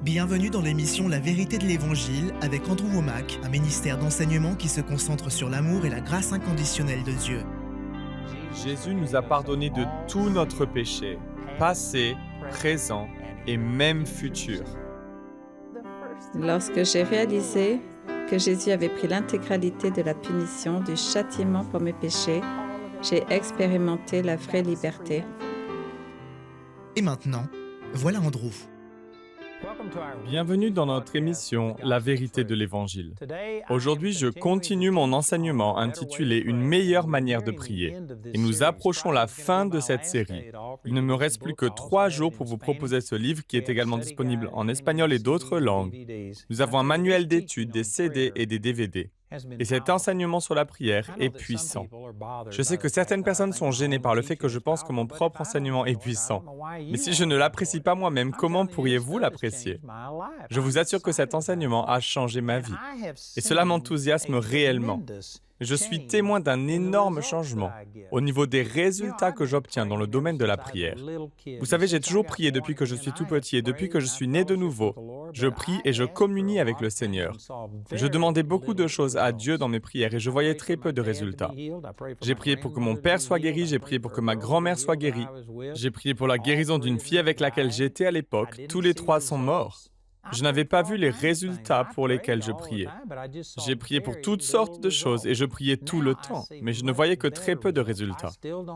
Bienvenue dans l'émission La vérité de l'Évangile avec Andrew Wommack, un ministère d'enseignement qui se concentre sur l'amour et la grâce inconditionnelle de Dieu. Jésus nous a pardonné de tout notre péché, passé, présent et même futur. Lorsque j'ai réalisé que Jésus avait pris l'intégralité de la punition, du châtiment pour mes péchés, j'ai expérimenté la vraie liberté. Et maintenant, voilà Andrew. Bienvenue dans notre émission La vérité de l'Évangile. Aujourd'hui, je continue mon enseignement intitulé Une meilleure manière de prier. Et nous approchons la fin de cette série. Il ne me reste plus que 3 jours pour vous proposer ce livre qui est également disponible en espagnol et d'autres langues. Nous avons un manuel d'études, des CD et des DVD. Et cet enseignement sur la prière est puissant. Je sais que certaines personnes sont gênées par le fait que je pense que mon propre enseignement est puissant. Mais si je ne l'apprécie pas moi-même, comment pourriez-vous l'apprécier? Je vous assure que cet enseignement a changé ma vie. Et cela m'enthousiasme réellement. Je suis témoin d'un énorme changement au niveau des résultats que j'obtiens dans le domaine de la prière. Vous savez, j'ai toujours prié depuis que je suis tout petit et depuis que je suis né de nouveau. Je prie et je communie avec le Seigneur. Je demandais beaucoup de choses à Dieu dans mes prières et je voyais très peu de résultats. J'ai prié pour que mon père soit guéri, j'ai prié pour que ma grand-mère soit guérie. J'ai prié pour la guérison d'une fille avec laquelle j'étais à l'époque. Tous les 3 sont morts. Je n'avais pas vu les résultats pour lesquels je priais. J'ai prié pour toutes sortes de choses et je priais tout le temps, mais je ne voyais que très peu de résultats.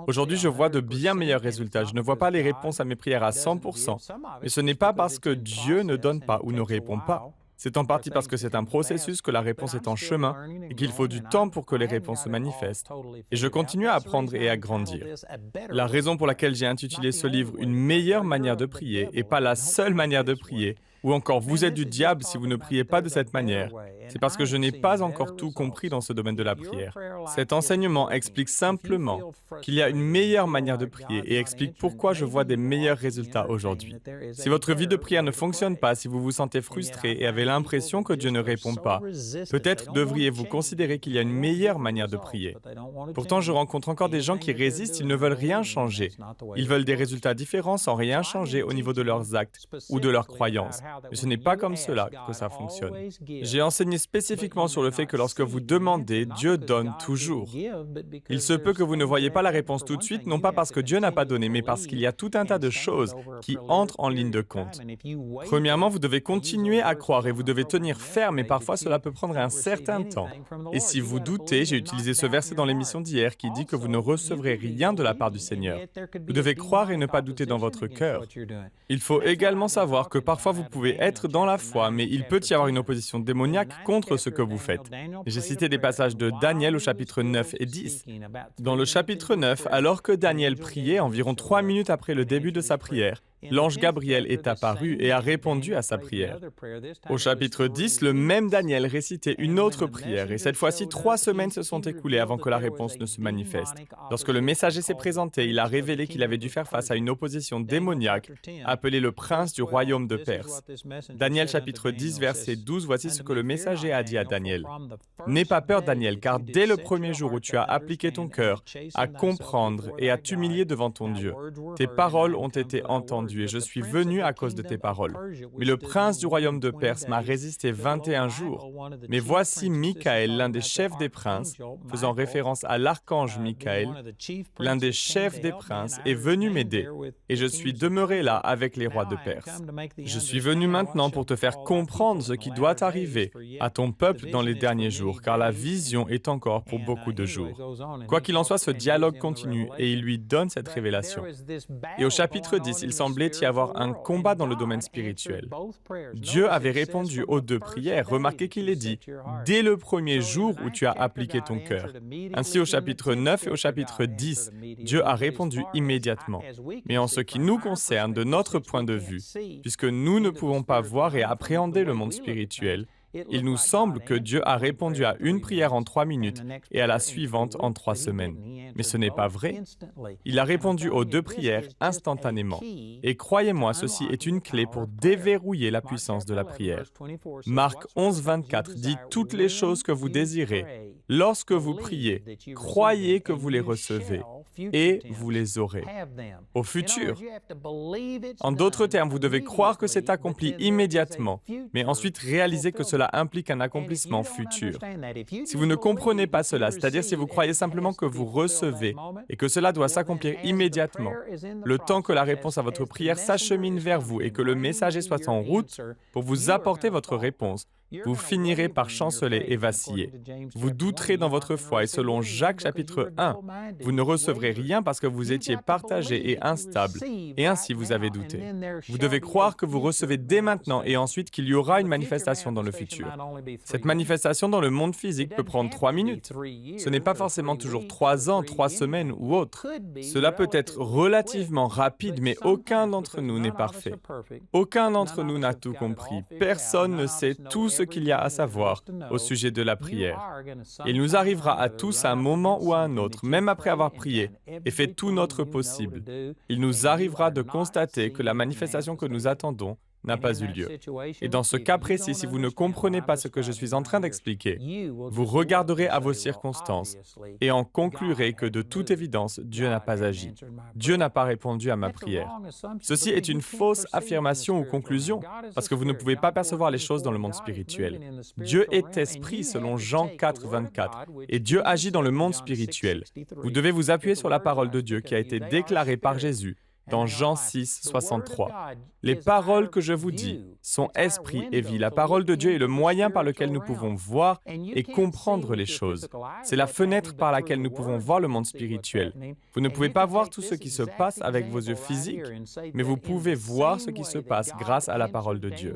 Aujourd'hui, je vois de bien meilleurs résultats. Je ne vois pas les réponses à mes prières à 100%, mais ce n'est pas parce que Dieu ne donne pas ou ne répond pas. C'est en partie parce que c'est un processus, que la réponse est en chemin et qu'il faut du temps pour que les réponses se manifestent. Et je continue à apprendre et à grandir. La raison pour laquelle j'ai intitulé ce livre « Une meilleure manière de prier » et pas la seule manière de prier, ou encore « Vous êtes du diable si vous ne priez pas de cette manière », c'est parce que je n'ai pas encore tout compris dans ce domaine de la prière. Cet enseignement explique simplement qu'il y a une meilleure manière de prier et explique pourquoi je vois des meilleurs résultats aujourd'hui. Si votre vie de prière ne fonctionne pas, si vous vous sentez frustré et avez l'impression que Dieu ne répond pas, peut-être devriez-vous considérer qu'il y a une meilleure manière de prier. Pourtant, je rencontre encore des gens qui résistent, ils ne veulent rien changer. Ils veulent des résultats différents sans rien changer au niveau de leurs actes ou de leurs croyances. Mais ce n'est pas comme cela que ça fonctionne. J'ai enseigné spécifiquement sur le fait que lorsque vous demandez, Dieu donne toujours. Il se peut que vous ne voyez pas la réponse tout de suite, non pas parce que Dieu n'a pas donné, mais parce qu'il y a tout un tas de choses qui entrent en ligne de compte. Premièrement, vous devez continuer à croire et vous devez tenir ferme, et parfois cela peut prendre un certain temps. Et si vous doutez, j'ai utilisé ce verset dans l'émission d'hier qui dit que vous ne recevrez rien de la part du Seigneur. Vous devez croire et ne pas douter dans votre cœur. Il faut également savoir que parfois vous pouvez être dans la foi, mais il peut y avoir une opposition démoniaque contre ce que vous faites. J'ai cité des passages de Daniel au chapitre 9 et 10. Dans le chapitre 9, alors que Daniel priait, environ 3 minutes après le début de sa prière, l'ange Gabriel est apparu et a répondu à sa prière. Au chapitre 10, le même Daniel récitait une autre prière et cette fois-ci, 3 semaines se sont écoulées avant que la réponse ne se manifeste. Lorsque le messager s'est présenté, il a révélé qu'il avait dû faire face à une opposition démoniaque appelée le prince du royaume de Perse. Daniel chapitre 10, verset 12, voici ce que le messager a dit à Daniel. « N'aie pas peur, Daniel, car dès le premier jour où tu as appliqué ton cœur à comprendre et à t'humilier devant ton Dieu, tes paroles ont été entendues et je suis venu à cause de tes paroles. Mais le prince du royaume de Perse m'a résisté 21 jours. Mais voici Michaël, l'un des chefs des princes, faisant référence à l'archange Michaël, l'un des chefs des princes, est venu m'aider, et je suis demeuré là avec les rois de Perse. Je suis venu maintenant pour te faire comprendre ce qui doit arriver à ton peuple dans les derniers jours, car la vision est encore pour beaucoup de jours. Quoi qu'il en soit, ce dialogue continue, et il lui donne cette révélation. Et au chapitre 10, il semblait y avoir un combat dans le domaine spirituel. Dieu avait répondu aux 2 prières. Remarquez qu'il est dit « dès le premier jour où tu as appliqué ton cœur ». Ainsi, au chapitre 9 et au chapitre 10, Dieu a répondu immédiatement. Mais en ce qui nous concerne, de notre point de vue, puisque nous ne pouvons pas voir et appréhender le monde spirituel, il nous semble que Dieu a répondu à une prière en 3 minutes et à la suivante en 3 semaines. Mais ce n'est pas vrai. Il a répondu aux 2 prières instantanément. Et croyez-moi, ceci est une clé pour déverrouiller la puissance de la prière. Marc 11, 24 dit « Toutes les choses que vous désirez, lorsque vous priez, croyez que vous les recevez, et vous les aurez. Au futur. En d'autres termes, vous devez croire que c'est accompli immédiatement, mais ensuite réaliser que cela implique un accomplissement futur. Si vous ne comprenez pas cela, c'est-à-dire si vous croyez simplement que vous recevez et que cela doit s'accomplir immédiatement, le temps que la réponse à votre prière s'achemine vers vous et que le messager soit en route pour vous apporter votre réponse, vous finirez par chanceler et vaciller. Vous douterez dans votre foi et selon Jacques chapitre 1, vous ne recevrez rien parce que vous étiez partagé et instable, et ainsi vous avez douté. Vous devez croire que vous recevez dès maintenant et ensuite qu'il y aura une manifestation dans le futur. Cette manifestation dans le monde physique peut prendre 3 minutes. Ce n'est pas forcément toujours 3 ans, 3 semaines ou autre. Cela peut être relativement rapide, mais aucun d'entre nous n'est parfait. Aucun d'entre nous n'a tout compris. Personne ne sait tout ce qu'il y a à savoir au sujet de la prière. Il nous arrivera à tous à un moment ou à un autre, même après avoir prié et fait tout notre possible. Il nous arrivera de constater que la manifestation que nous attendons n'a pas eu lieu. Et dans ce cas précis, si vous ne comprenez pas ce que je suis en train d'expliquer, vous regarderez à vos circonstances et en conclurez que de toute évidence, Dieu n'a pas agi. Dieu n'a pas répondu à ma prière. Ceci est une fausse affirmation ou conclusion, parce que vous ne pouvez pas percevoir les choses dans le monde spirituel. Dieu est esprit selon Jean 4, 24, et Dieu agit dans le monde spirituel. Vous devez vous appuyer sur la parole de Dieu qui a été déclarée par Jésus dans Jean 6, 63. Les paroles que je vous dis sont esprit et vie. La parole de Dieu est le moyen par lequel nous pouvons voir et comprendre les choses. C'est la fenêtre par laquelle nous pouvons voir le monde spirituel. Vous ne pouvez pas voir tout ce qui se passe avec vos yeux physiques, mais vous pouvez voir ce qui se passe grâce à la parole de Dieu.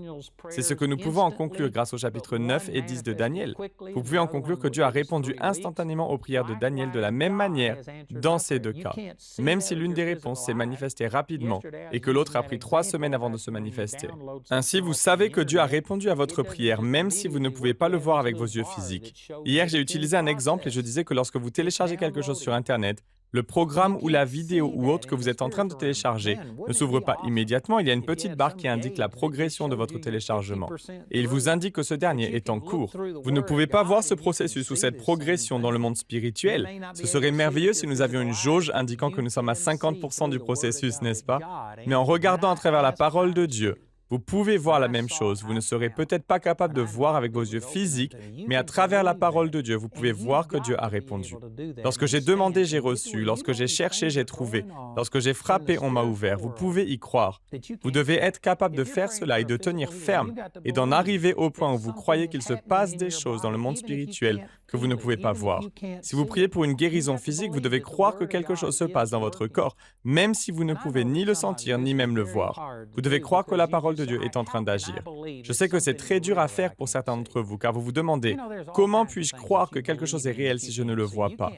C'est ce que nous pouvons en conclure grâce au chapitre 9 et 10 de Daniel. Vous pouvez en conclure que Dieu a répondu instantanément aux prières de Daniel de la même manière dans ces deux cas, même si l'une des réponses s'est manifestée rapidement et que l'autre a pris 3 semaines avant de se manifester. Ainsi, vous savez que Dieu a répondu à votre prière, même si vous ne pouvez pas le voir avec vos yeux physiques. Hier, j'ai utilisé un exemple et je disais que lorsque vous téléchargez quelque chose sur Internet, le programme ou la vidéo ou autre que vous êtes en train de télécharger ne s'ouvre pas immédiatement. Il y a une petite barre qui indique la progression de votre téléchargement. Et il vous indique que ce dernier est en cours. Vous ne pouvez pas voir ce processus ou cette progression dans le monde spirituel. Ce serait merveilleux si nous avions une jauge indiquant que nous sommes à 50% du processus, n'est-ce pas? Mais en regardant à travers la parole de Dieu, vous pouvez voir la même chose. Vous ne serez peut-être pas capable de voir avec vos yeux physiques, mais à travers la parole de Dieu, vous pouvez voir que Dieu a répondu. Lorsque j'ai demandé, j'ai reçu. Lorsque j'ai cherché, j'ai trouvé. Lorsque j'ai frappé, on m'a ouvert. Vous pouvez y croire. Vous devez être capable de faire cela et de tenir ferme et d'en arriver au point où vous croyez qu'il se passe des choses dans le monde spirituel que vous ne pouvez pas voir. Si vous priez pour une guérison physique, vous devez croire que quelque chose se passe dans votre corps, même si vous ne pouvez ni le sentir ni même le voir. Vous devez croire que la parole de Dieu est en train d'agir. Je sais que c'est très dur à faire pour certains d'entre vous, car vous vous demandez « Comment puis-je croire que quelque chose est réel si je ne le vois pas ?»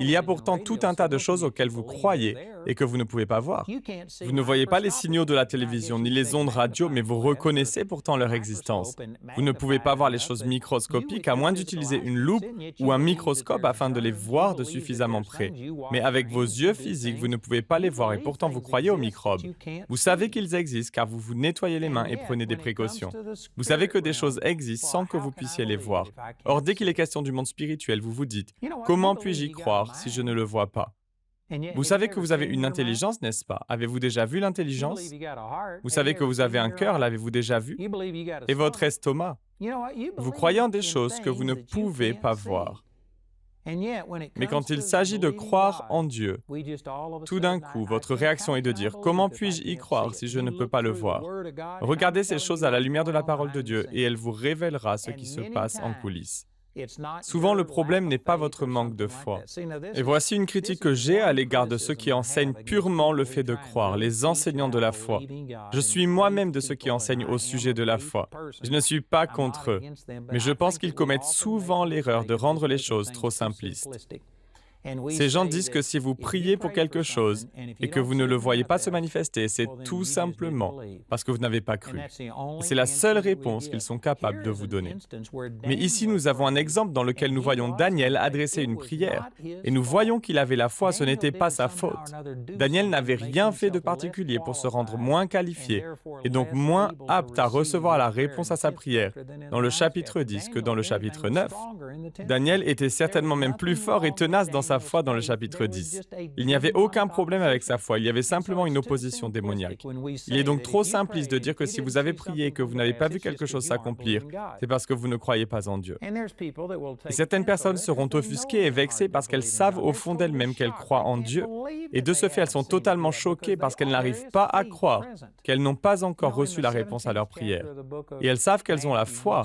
Il y a pourtant tout un tas de choses auxquelles vous croyez et que vous ne pouvez pas voir. Vous ne voyez pas les signaux de la télévision ni les ondes radio, mais vous reconnaissez pourtant leur existence. Vous ne pouvez pas voir les choses microscopiques à moins d'utiliser une loupe ou un microscope afin de les voir de suffisamment près. Mais avec vos yeux physiques, vous ne pouvez pas les voir et pourtant vous croyez aux microbes. Vous savez qu'ils existent car vous vous nettoyez les mains et prenez des précautions. Vous savez que des choses existent sans que vous puissiez les voir. Or, dès qu'il est question du monde spirituel, vous vous dites « Comment puis-je y croire si je ne le vois pas ?» Vous savez que vous avez une intelligence, n'est-ce pas? Avez-vous déjà vu l'intelligence? Vous savez que vous avez un cœur, l'avez-vous déjà vu? Et votre estomac? Vous croyez en des choses que vous ne pouvez pas voir. Mais quand il s'agit de croire en Dieu, tout d'un coup, votre réaction est de dire « Comment puis-je y croire si je ne peux pas le voir ?» Regardez ces choses à la lumière de la parole de Dieu et elle vous révélera ce qui se passe en coulisses. Souvent, le problème n'est pas votre manque de foi. Et voici une critique que j'ai à l'égard de ceux qui enseignent purement le fait de croire, les enseignants de la foi. Je suis moi-même de ceux qui enseignent au sujet de la foi. Je ne suis pas contre eux, mais je pense qu'ils commettent souvent l'erreur de rendre les choses trop simplistes. Ces gens disent que si vous priez pour quelque chose et que vous ne le voyez pas se manifester, c'est tout simplement parce que vous n'avez pas cru. C'est la seule réponse qu'ils sont capables de vous donner. Mais ici, nous avons un exemple dans lequel nous voyons Daniel adresser une prière et nous voyons qu'il avait la foi, ce n'était pas sa faute. Daniel n'avait rien fait de particulier pour se rendre moins qualifié et donc moins apte à recevoir la réponse à sa prière dans le chapitre 10 que dans le chapitre 9. Daniel était certainement même plus fort et tenace dans sa sa foi dans le chapitre 10. Il n'y avait aucun problème avec sa foi, il y avait simplement une opposition démoniaque. Il est donc trop simpliste de dire que si vous avez prié et que vous n'avez pas vu quelque chose s'accomplir, c'est parce que vous ne croyez pas en Dieu. Et certaines personnes seront offusquées et vexées parce qu'elles savent au fond d'elles-mêmes qu'elles croient en Dieu. Et de ce fait, elles sont totalement choquées parce qu'elles n'arrivent pas à croire qu'elles n'ont pas encore reçu la réponse à leur prière. Et elles savent qu'elles ont la foi.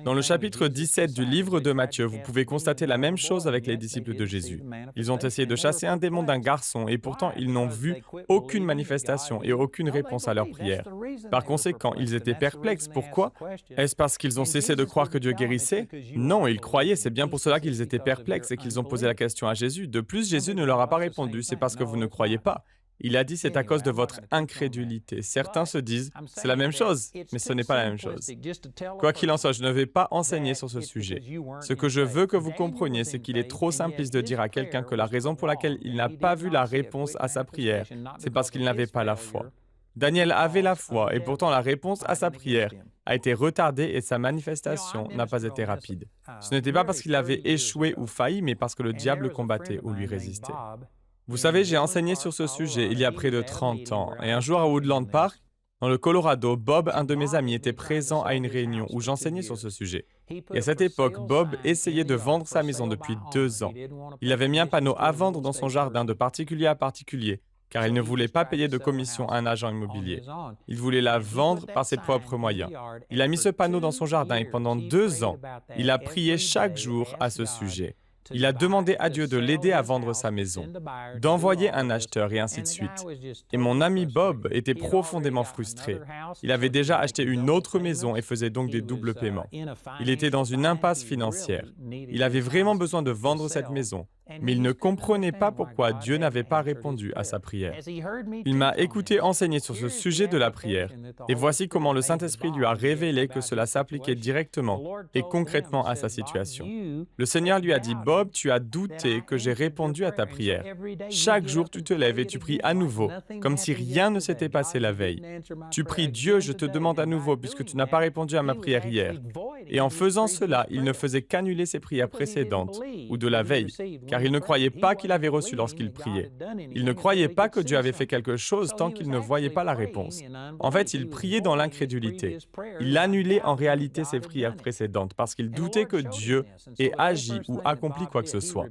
Dans le chapitre 17 du livre de Matthieu, vous pouvez constater la même chose avec les disciples de Jésus. Ils ont essayé de chasser un démon d'un garçon et pourtant ils n'ont vu aucune manifestation et aucune réponse à leur prière. Par conséquent, ils étaient perplexes. Pourquoi? Est-ce parce qu'ils ont cessé de croire que Dieu guérissait? Non, ils croyaient, c'est bien pour cela qu'ils étaient perplexes et qu'ils ont posé la question à Jésus. De plus, Jésus ne leur a pas répondu, c'est parce que vous ne croyez pas. Il a dit, c'est à cause de votre incrédulité. Certains se disent, c'est la même chose, mais ce n'est pas la même chose. Quoi qu'il en soit, je ne vais pas enseigner sur ce sujet. Ce que je veux que vous compreniez, c'est qu'il est trop simpliste de dire à quelqu'un que la raison pour laquelle il n'a pas vu la réponse à sa prière, c'est parce qu'il n'avait pas la foi. Daniel avait la foi, et pourtant la réponse à sa prière a été retardée et sa manifestation n'a pas été rapide. Ce n'était pas parce qu'il avait échoué ou failli, mais parce que le diable combattait ou lui résistait. Vous savez, j'ai enseigné sur ce sujet il y a près de 30 ans, et un jour à Woodland Park, dans le Colorado, Bob, un de mes amis, était présent à une réunion où j'enseignais sur ce sujet. Et à cette époque, Bob essayait de vendre sa maison depuis 2 ans. Il avait mis un panneau à vendre dans son jardin de particulier à particulier, car il ne voulait pas payer de commission à un agent immobilier. Il voulait la vendre par ses propres moyens. Il a mis ce panneau dans son jardin et pendant 2 ans, il a prié chaque jour à ce sujet. Il a demandé à Dieu de l'aider à vendre sa maison, d'envoyer un acheteur et ainsi de suite. Et mon ami Bob était profondément frustré. Il avait déjà acheté une autre maison et faisait donc des doubles paiements. Il était dans une impasse financière. Il avait vraiment besoin de vendre cette maison, mais il ne comprenait pas pourquoi Dieu n'avait pas répondu à sa prière. Il m'a écouté enseigner sur ce sujet de la prière, et voici comment le Saint-Esprit lui a révélé que cela s'appliquait directement et concrètement à sa situation. Le Seigneur lui a dit, « Bob, tu as douté que j'ai répondu à ta prière. Chaque jour, tu te lèves et tu pries à nouveau, comme si rien ne s'était passé la veille. Tu pries, Dieu, je te demande à nouveau, puisque tu n'as pas répondu à ma prière hier. » Et en faisant cela, il ne faisait qu'annuler ses prières précédentes ou de la veille, car il ne croyait pas qu'il avait reçu lorsqu'il priait. Il ne croyait pas que Dieu avait fait quelque chose tant qu'il ne voyait pas la réponse. En fait, il priait dans l'incrédulité. Il annulait en réalité ses prières précédentes parce qu'il doutait que Dieu ait agi ou accompli quoi que ce soit.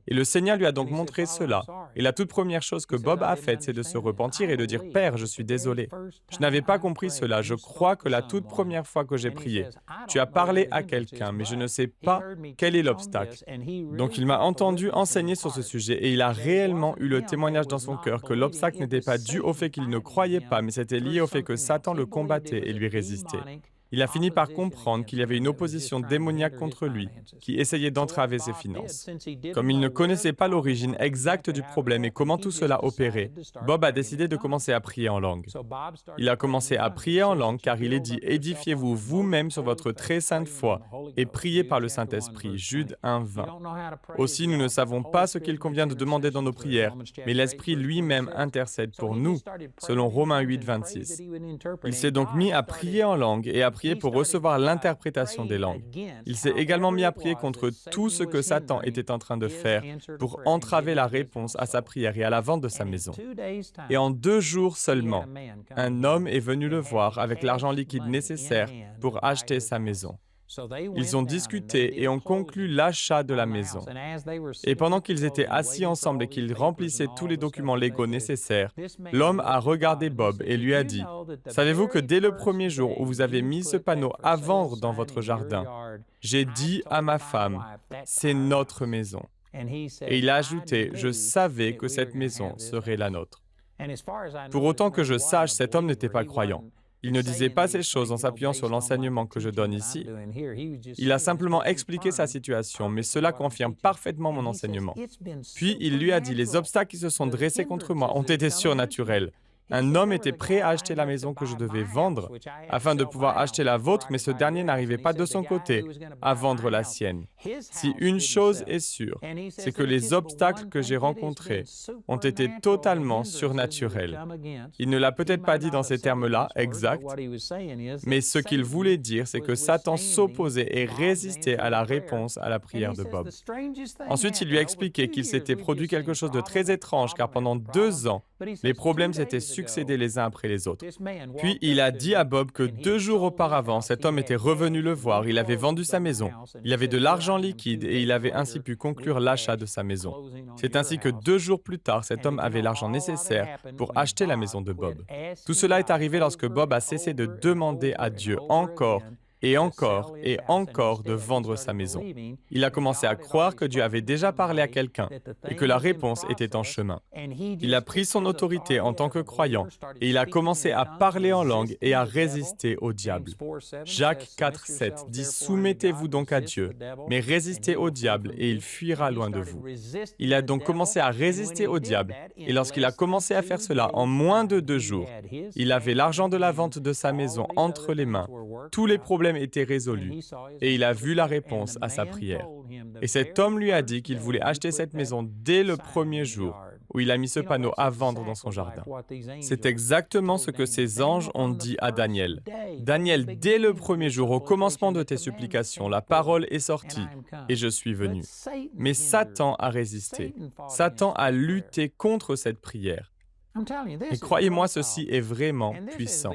Et le Seigneur lui a donc montré cela. Et la toute première chose que Bob a faite, c'est de se repentir et de dire « Père, je suis désolé. Je n'avais pas compris cela. Je crois que la toute première fois que j'ai prié, tu as parlé à quelqu'un, mais je ne sais pas quel est l'obstacle. » Donc il m'a entendu enseigner sur ce sujet et il a réellement eu le témoignage dans son cœur que l'obstacle n'était pas dû au fait qu'il ne croyait pas, mais c'était lié au fait que Satan le combattait et lui résistait. Il a fini par comprendre qu'il y avait une opposition démoniaque contre lui qui essayait d'entraver ses finances. Comme il ne connaissait pas l'origine exacte du problème et comment tout cela opérait, Bob a décidé de commencer à prier en langue. Il a commencé à prier en langue car il est dit « Édifiez-vous vous-même sur votre très sainte foi et priez par le Saint-Esprit » Jude 1:20. Aussi, nous ne savons pas ce qu'il convient de demander dans nos prières, mais l'Esprit lui-même intercède pour nous, selon Romains 8:26. Il s'est donc mis à prier en langue et à prier pour recevoir l'interprétation des langues. Il s'est également mis à prier contre tout ce que Satan était en train de faire pour entraver la réponse à sa prière et à la vente de sa maison. Et en 2 jours seulement, un homme est venu le voir avec l'argent liquide nécessaire pour acheter sa maison. Ils ont discuté et ont conclu l'achat de la maison. Et pendant qu'ils étaient assis ensemble et qu'ils remplissaient tous les documents légaux nécessaires, l'homme a regardé Bob et lui a dit « Savez-vous que dès le premier jour où vous avez mis ce panneau à vendre dans votre jardin, j'ai dit à ma femme, c'est notre maison. » Et il a ajouté « Je savais que cette maison serait la nôtre. » Pour autant que je sache, cet homme n'était pas croyant. Il ne disait pas ces choses en s'appuyant sur l'enseignement que je donne ici. Il a simplement expliqué sa situation, mais cela confirme parfaitement mon enseignement. Puis il lui a dit, les obstacles qui se sont dressés contre moi ont été surnaturels. Un homme était prêt à acheter la maison que je devais vendre afin de pouvoir acheter la vôtre, mais ce dernier n'arrivait pas de son côté à vendre la sienne. Si une chose est sûre, c'est que les obstacles que j'ai rencontrés ont été totalement surnaturels. Il ne l'a peut-être pas dit dans ces termes-là, exacts, mais ce qu'il voulait dire, c'est que Satan s'opposait et résistait à la réponse à la prière de Bob. Ensuite, il lui a expliqué qu'il s'était produit quelque chose de très étrange, car pendant 2 ans, les problèmes s'étaient succédés les uns après les autres. Puis, il a dit à Bob que 2 jours auparavant, cet homme était revenu le voir, il avait vendu sa maison, il avait de l'argent liquide et il avait ainsi pu conclure l'achat de sa maison. C'est ainsi que 2 jours plus tard, cet homme avait l'argent nécessaire pour acheter la maison de Bob. Tout cela est arrivé lorsque Bob a cessé de demander à Dieu encore et encore et encore de vendre sa maison. Il a commencé à croire que Dieu avait déjà parlé à quelqu'un et que la réponse était en chemin. Il a pris son autorité en tant que croyant et il a commencé à parler en langue et à résister au diable. Jacques 4,7 dit « Soumettez-vous donc à Dieu, mais résistez au diable et il fuira loin de vous. » Il a donc commencé à résister au diable et lorsqu'il a commencé à faire cela en moins de 2 jours, il avait l'argent de la vente de sa maison entre les mains. Tous les problèmes étaient résolus et il a vu la réponse à sa prière. Et cet homme lui a dit qu'il voulait acheter cette maison dès le premier jour où il a mis ce panneau à vendre dans son jardin. C'est exactement ce que ces anges ont dit à Daniel. Daniel, dès le premier jour, au commencement de tes supplications, la parole est sortie et je suis venu. Mais Satan a résisté. Satan a lutté contre cette prière. Et croyez-moi, ceci est vraiment puissant.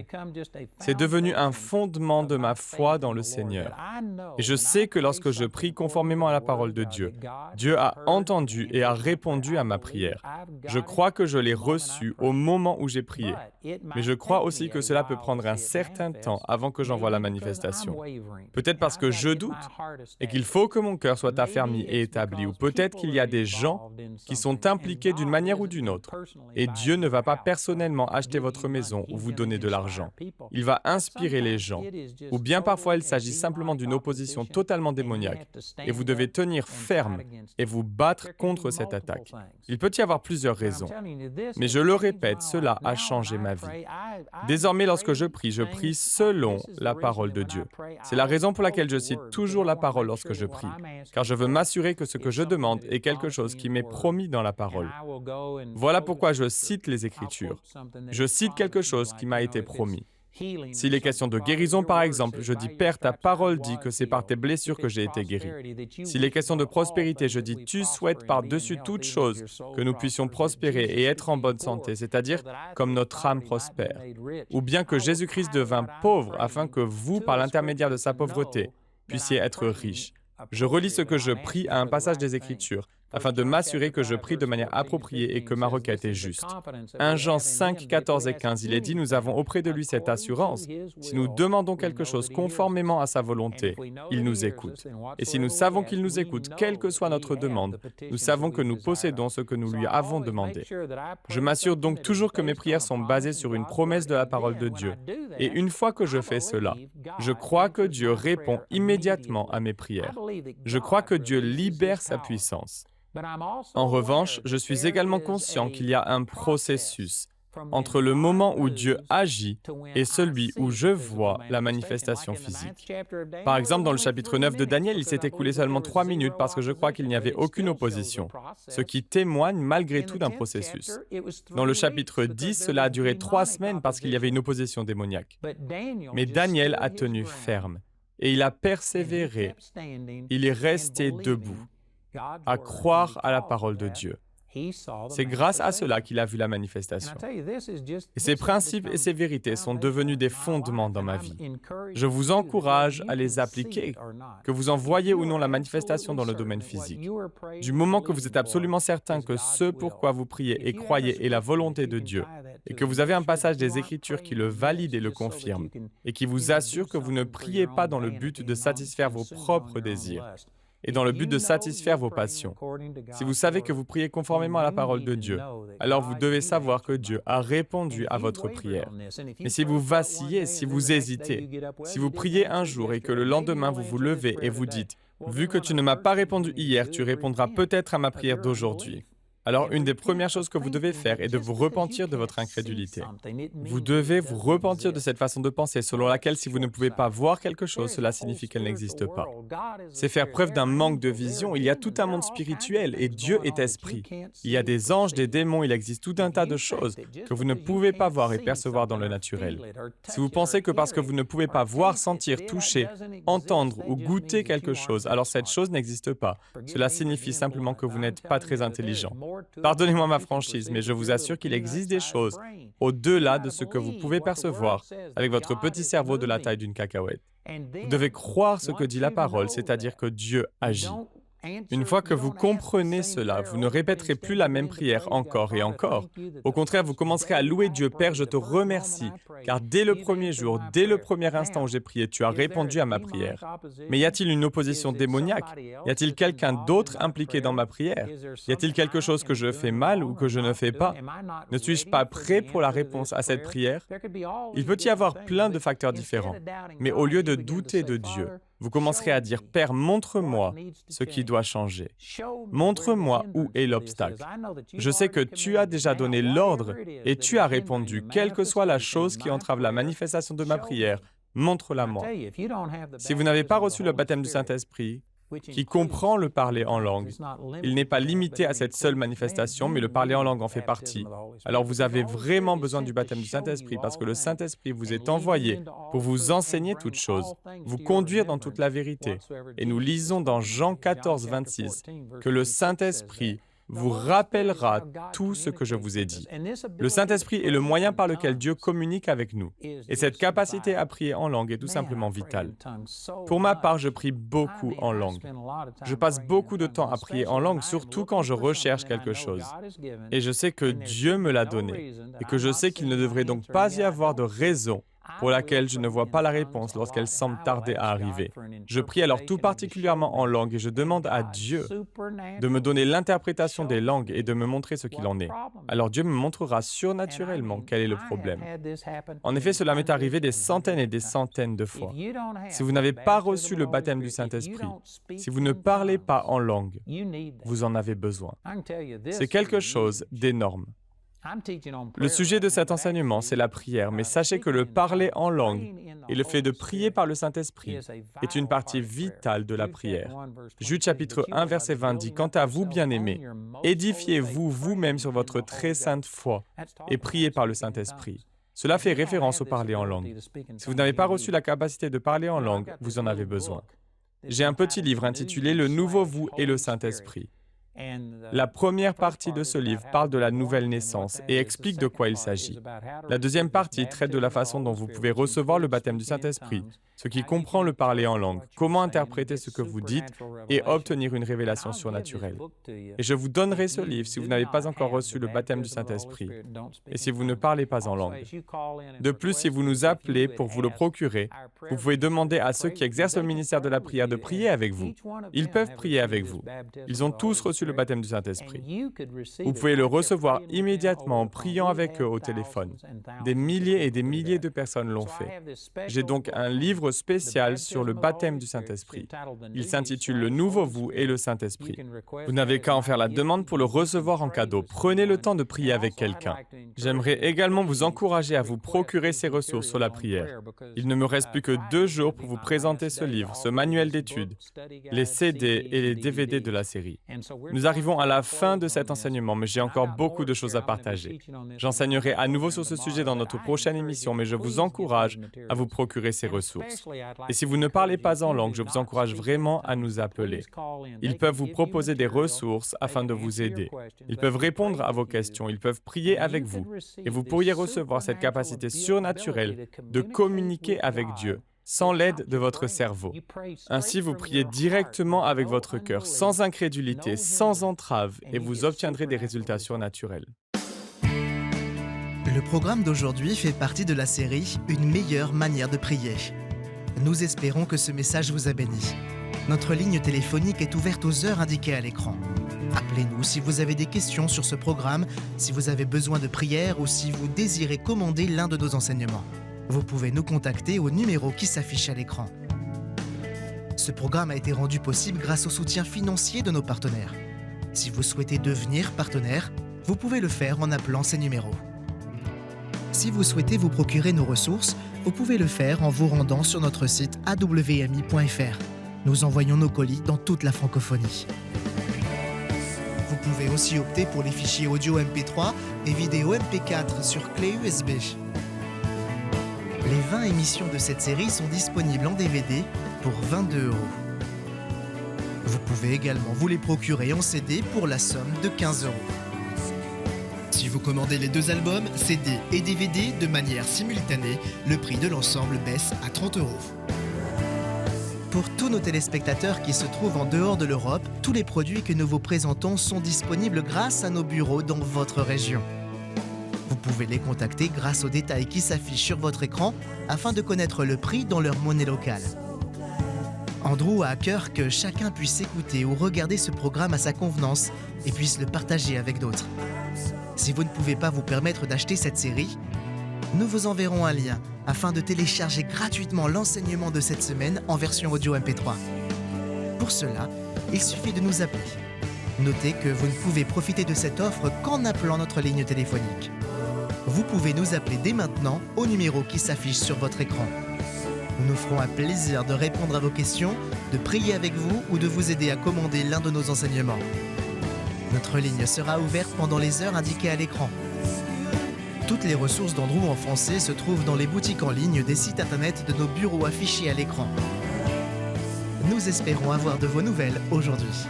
C'est devenu un fondement de ma foi dans le Seigneur. Et je sais que lorsque je prie conformément à la parole de Dieu, Dieu a entendu et a répondu à ma prière. Je crois que je l'ai reçu au moment où j'ai prié. Mais je crois aussi que cela peut prendre un certain temps avant que j'en voie la manifestation. Peut-être parce que je doute et qu'il faut que mon cœur soit affermi et établi, ou peut-être qu'il y a des gens qui sont impliqués d'une manière ou d'une autre. Et Dieu ne va pas personnellement acheter votre maison ou vous donner de l'argent. Il va inspirer les gens. Ou bien parfois il s'agit simplement d'une opposition totalement démoniaque et vous devez tenir ferme et vous battre contre cette attaque. Il peut y avoir plusieurs raisons. Mais je le répète, cela a changé ma vie. Désormais, lorsque je prie selon la parole de Dieu. C'est la raison pour laquelle je cite toujours la parole lorsque je prie, car je veux m'assurer que ce que je demande est quelque chose qui m'est promis dans la parole. Voilà pourquoi je cite les Écritures. Je cite quelque chose qui m'a été promis. S'il est question de guérison, par exemple, je dis « Père, ta parole dit que c'est par tes blessures que j'ai été guéri. » S'il est question de prospérité, je dis « Tu souhaites par-dessus toute chose que nous puissions prospérer et être en bonne santé, c'est-à-dire comme notre âme prospère. » Ou bien que Jésus-Christ devint pauvre afin que vous, par l'intermédiaire de sa pauvreté, puissiez être riches. Je relis ce que je prie à un passage des Écritures, afin de m'assurer que je prie de manière appropriée et que ma requête est juste. 1 Jean 5, 14 et 15, il est dit, nous avons auprès de lui cette assurance. Si nous demandons quelque chose conformément à sa volonté, il nous écoute. Et si nous savons qu'il nous écoute, quelle que soit notre demande, nous savons que nous possédons ce que nous lui avons demandé. Je m'assure donc toujours que mes prières sont basées sur une promesse de la parole de Dieu. Et une fois que je fais cela, je crois que Dieu répond immédiatement à mes prières. Je crois que Dieu libère sa puissance. En revanche, je suis également conscient qu'il y a un processus entre le moment où Dieu agit et celui où je vois la manifestation physique. Par exemple, dans le chapitre 9 de Daniel, il s'est écoulé seulement 3 minutes parce que je crois qu'il n'y avait aucune opposition, ce qui témoigne malgré tout d'un processus. Dans le chapitre 10, cela a duré 3 semaines parce qu'il y avait une opposition démoniaque. Mais Daniel a tenu ferme et il a persévéré. Il est resté debout, à croire à la parole de Dieu. C'est grâce à cela qu'il a vu la manifestation. Et ces principes et ces vérités sont devenus des fondements dans ma vie. Je vous encourage à les appliquer, que vous en voyez ou non la manifestation dans le domaine physique. Du moment que vous êtes absolument certain que ce pourquoi vous priez et croyez est la volonté de Dieu, et que vous avez un passage des Écritures qui le valide et le confirme, et qui vous assure que vous ne priez pas dans le but de satisfaire vos propres désirs, et dans le but de satisfaire vos passions. Si vous savez que vous priez conformément à la parole de Dieu, alors vous devez savoir que Dieu a répondu à votre prière. Mais si vous vacillez, si vous hésitez, si vous priez un jour et que le lendemain vous vous levez et vous dites « Vu que tu ne m'as pas répondu hier, tu répondras peut-être à ma prière d'aujourd'hui », Alors, une des premières choses que vous devez faire est de vous repentir de votre incrédulité. Vous devez vous repentir de cette façon de penser selon laquelle si vous ne pouvez pas voir quelque chose, cela signifie qu'elle n'existe pas. C'est faire preuve d'un manque de vision. Il y a tout un monde spirituel et Dieu est esprit. Il y a des anges, des démons, il existe tout un tas de choses que vous ne pouvez pas voir et percevoir dans le naturel. Si vous pensez que parce que vous ne pouvez pas voir, sentir, toucher, entendre ou goûter quelque chose, alors cette chose n'existe pas. Cela signifie simplement que vous n'êtes pas très intelligent. Pardonnez-moi ma franchise, mais je vous assure qu'il existe des choses au-delà de ce que vous pouvez percevoir avec votre petit cerveau de la taille d'une cacahuète. Vous devez croire ce que dit la parole, c'est-à-dire que Dieu agit. Une fois que vous comprenez cela, vous ne répéterez plus la même prière encore et encore. Au contraire, vous commencerez à louer Dieu. Père, je te remercie, car dès le premier jour, dès le premier instant où j'ai prié, tu as répondu à ma prière. Mais y a-t-il une opposition démoniaque? Y a-t-il quelqu'un d'autre impliqué dans ma prière? Y a-t-il quelque chose que je fais mal ou que je ne fais pas? Ne suis-je pas prêt pour la réponse à cette prière? Il peut y avoir plein de facteurs différents, mais au lieu de douter de Dieu, vous commencerez à dire, « Père, montre-moi ce qui doit changer. Montre-moi où est l'obstacle. Je sais que tu as déjà donné l'ordre et tu as répondu, quelle que soit la chose qui entrave la manifestation de ma prière, montre-la-moi. » Si vous n'avez pas reçu le baptême du Saint-Esprit, qui comprend le parler en langue, il n'est pas limité à cette seule manifestation, mais le parler en langue en fait partie. Alors vous avez vraiment besoin du baptême du Saint-Esprit parce que le Saint-Esprit vous est envoyé pour vous enseigner toutes choses, vous conduire dans toute la vérité. Et nous lisons dans Jean 14, 26 que le Saint-Esprit vous rappellera tout ce que je vous ai dit. Le Saint-Esprit est le moyen par lequel Dieu communique avec nous. Et cette capacité à prier en langue est tout simplement vitale. Pour ma part, je prie beaucoup en langue. Je passe beaucoup de temps à prier en langue, surtout quand je recherche quelque chose. Et je sais que Dieu me l'a donné et que je sais qu'il ne devrait donc pas y avoir de raison pour laquelle je ne vois pas la réponse lorsqu'elle semble tarder à arriver. Je prie alors tout particulièrement en langue et je demande à Dieu de me donner l'interprétation des langues et de me montrer ce qu'il en est. Alors Dieu me montrera surnaturellement quel est le problème. En effet, cela m'est arrivé des centaines et des centaines de fois. Si vous n'avez pas reçu le baptême du Saint-Esprit, si vous ne parlez pas en langue, vous en avez besoin. C'est quelque chose d'énorme. Le sujet de cet enseignement, c'est la prière, mais sachez que le parler en langue et le fait de prier par le Saint-Esprit est une partie vitale de la prière. Jude chapitre 1, verset 20 dit « Quant à vous, bien-aimés, édifiez-vous vous-même sur votre très sainte foi et priez par le Saint-Esprit. » Cela fait référence au parler en langue. Si vous n'avez pas reçu la capacité de parler en langue, vous en avez besoin. J'ai un petit livre intitulé « Le nouveau vous et le Saint-Esprit ». La première partie de ce livre parle de la nouvelle naissance et explique de quoi il s'agit. La deuxième partie traite de la façon dont vous pouvez recevoir le baptême du Saint-Esprit, ce qui comprend le parler en langue, comment interpréter ce que vous dites et obtenir une révélation surnaturelle. Et je vous donnerai ce livre si vous n'avez pas encore reçu le baptême du Saint-Esprit et si vous ne parlez pas en langue. De plus, si vous nous appelez pour vous le procurer, vous pouvez demander à ceux qui exercent le ministère de la prière de prier avec vous. Ils peuvent prier avec vous. Ils ont tous reçu le baptême du Saint-Esprit. Vous pouvez le recevoir immédiatement en priant avec eux au téléphone. Des milliers et des milliers de personnes l'ont fait. J'ai donc un livre spécial sur le baptême du Saint-Esprit. Il s'intitule « Le nouveau vous et le Saint-Esprit ». Vous n'avez qu'à en faire la demande pour le recevoir en cadeau. Prenez le temps de prier avec quelqu'un. J'aimerais également vous encourager à vous procurer ces ressources sur la prière. Il ne me reste plus que 2 jours pour vous présenter ce livre, ce manuel d'études, les CD et les DVD de la série. Nous arrivons à la fin de cet enseignement, mais j'ai encore beaucoup de choses à partager. J'enseignerai à nouveau sur ce sujet dans notre prochaine émission, mais je vous encourage à vous procurer ces ressources. Et si vous ne parlez pas en langue, je vous encourage vraiment à nous appeler. Ils peuvent vous proposer des ressources afin de vous aider. Ils peuvent répondre à vos questions, ils peuvent prier avec vous. Et vous pourriez recevoir cette capacité surnaturelle de communiquer avec Dieu sans l'aide de votre cerveau. Ainsi, vous priez directement avec votre cœur, sans incrédulité, sans entrave, et vous obtiendrez des résultats surnaturels. Le programme d'aujourd'hui fait partie de la série « Une meilleure manière de prier ». Nous espérons que ce message vous a béni. Notre ligne téléphonique est ouverte aux heures indiquées à l'écran. Appelez-nous si vous avez des questions sur ce programme, si vous avez besoin de prière ou si vous désirez commander l'un de nos enseignements. Vous pouvez nous contacter au numéro qui s'affiche à l'écran. Ce programme a été rendu possible grâce au soutien financier de nos partenaires. Si vous souhaitez devenir partenaire, vous pouvez le faire en appelant ces numéros. Si vous souhaitez vous procurer nos ressources, vous pouvez le faire en vous rendant sur notre site awmi.fr. Nous envoyons nos colis dans toute la francophonie. Vous pouvez aussi opter pour les fichiers audio MP3 et vidéo MP4 sur clé USB. Les 20 émissions de cette série sont disponibles en DVD pour 22 €. Vous pouvez également vous les procurer en CD pour la somme de 15 €. Si vous commandez les 2 albums, CD et DVD de manière simultanée, le prix de l'ensemble baisse à 30 €. Pour tous nos téléspectateurs qui se trouvent en dehors de l'Europe, tous les produits que nous vous présentons sont disponibles grâce à nos bureaux dans votre région. Vous pouvez les contacter grâce aux détails qui s'affichent sur votre écran afin de connaître le prix dans leur monnaie locale. Andrew a à cœur que chacun puisse écouter ou regarder ce programme à sa convenance et puisse le partager avec d'autres. Si vous ne pouvez pas vous permettre d'acheter cette série, nous vous enverrons un lien afin de télécharger gratuitement l'enseignement de cette semaine en version audio MP3. Pour cela, il suffit de nous appeler. Notez que vous ne pouvez profiter de cette offre qu'en appelant notre ligne téléphonique. Vous pouvez nous appeler dès maintenant au numéro qui s'affiche sur votre écran. Nous nous ferons un plaisir de répondre à vos questions, de prier avec vous ou de vous aider à commander l'un de nos enseignements. Notre ligne sera ouverte pendant les heures indiquées à l'écran. Toutes les ressources d'Andrew en français se trouvent dans les boutiques en ligne des sites internet de nos bureaux affichés à l'écran. Nous espérons avoir de vos nouvelles aujourd'hui.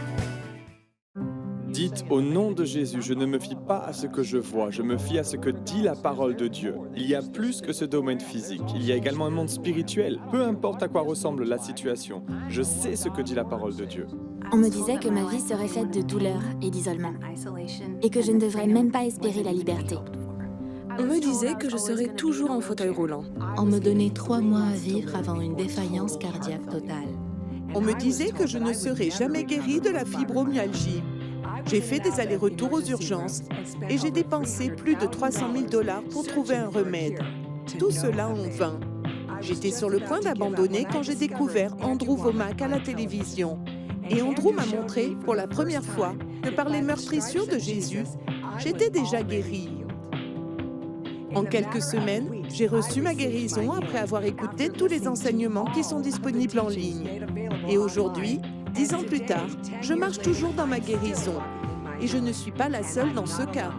Dites au nom de Jésus, je ne me fie pas à ce que je vois, je me fie à ce que dit la parole de Dieu. Il y a plus que ce domaine physique, il y a également un monde spirituel. Peu importe à quoi ressemble la situation, je sais ce que dit la parole de Dieu. On me disait que ma vie serait faite de douleur et d'isolement, et que je ne devrais même pas espérer la liberté. On me disait que je serais toujours en fauteuil roulant. On me donnait 3 mois à vivre avant une défaillance cardiaque totale. On me disait que je ne serais jamais guérie de la fibromyalgie. J'ai fait des allers-retours aux urgences et j'ai dépensé plus de 300 000 $ pour trouver un remède. Tout cela en vain. J'étais sur le point d'abandonner quand j'ai découvert Andrew Wommack à la télévision. Et Andrew m'a montré, pour la première fois, que par les meurtrissures de Jésus, j'étais déjà guérie. En quelques semaines, j'ai reçu ma guérison après avoir écouté tous les enseignements qui sont disponibles en ligne. Et aujourd'hui, 10 ans plus tard, je marche toujours dans ma guérison. Et je ne suis pas la seule dans ce cas.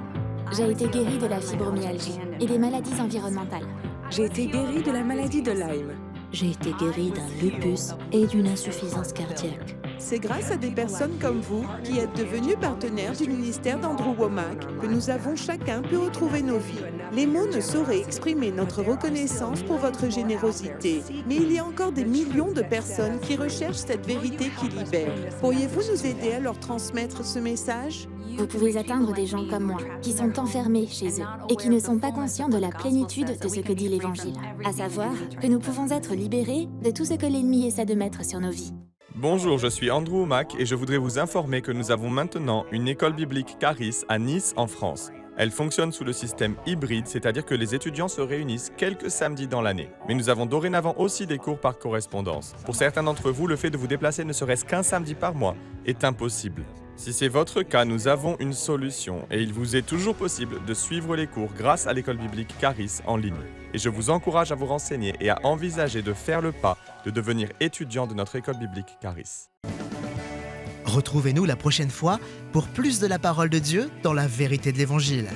J'ai été guérie de la fibromyalgie et des maladies environnementales. J'ai été guérie de la maladie de Lyme. J'ai été guérie d'un lupus et d'une insuffisance cardiaque. C'est grâce à des personnes comme vous qui êtes devenus partenaires du ministère d'Andrew Wommack que nous avons chacun pu retrouver nos vies. Les mots ne sauraient exprimer notre reconnaissance pour votre générosité, mais il y a encore des millions de personnes qui recherchent cette vérité qui libère. Pourriez-vous nous aider à leur transmettre ce message? Vous pouvez atteindre des gens comme moi, qui sont enfermés chez eux et qui ne sont pas conscients de la plénitude de ce que dit l'Évangile, à savoir que nous pouvons être libérés de tout ce que l'ennemi essaie de mettre sur nos vies. Bonjour, je suis Andrew Wommack et je voudrais vous informer que nous avons maintenant une école biblique Charis à Nice, en France. Elle fonctionne sous le système hybride, c'est-à-dire que les étudiants se réunissent quelques samedis dans l'année. Mais nous avons dorénavant aussi des cours par correspondance. Pour certains d'entre vous, le fait de vous déplacer ne serait-ce qu'un samedi par mois est impossible. Si c'est votre cas, nous avons une solution et il vous est toujours possible de suivre les cours grâce à l'école biblique Charis en ligne. Et je vous encourage à vous renseigner et à envisager de faire le pas de devenir étudiant de notre école biblique Charis. Retrouvez-nous la prochaine fois pour plus de la parole de Dieu dans la vérité de l'Évangile.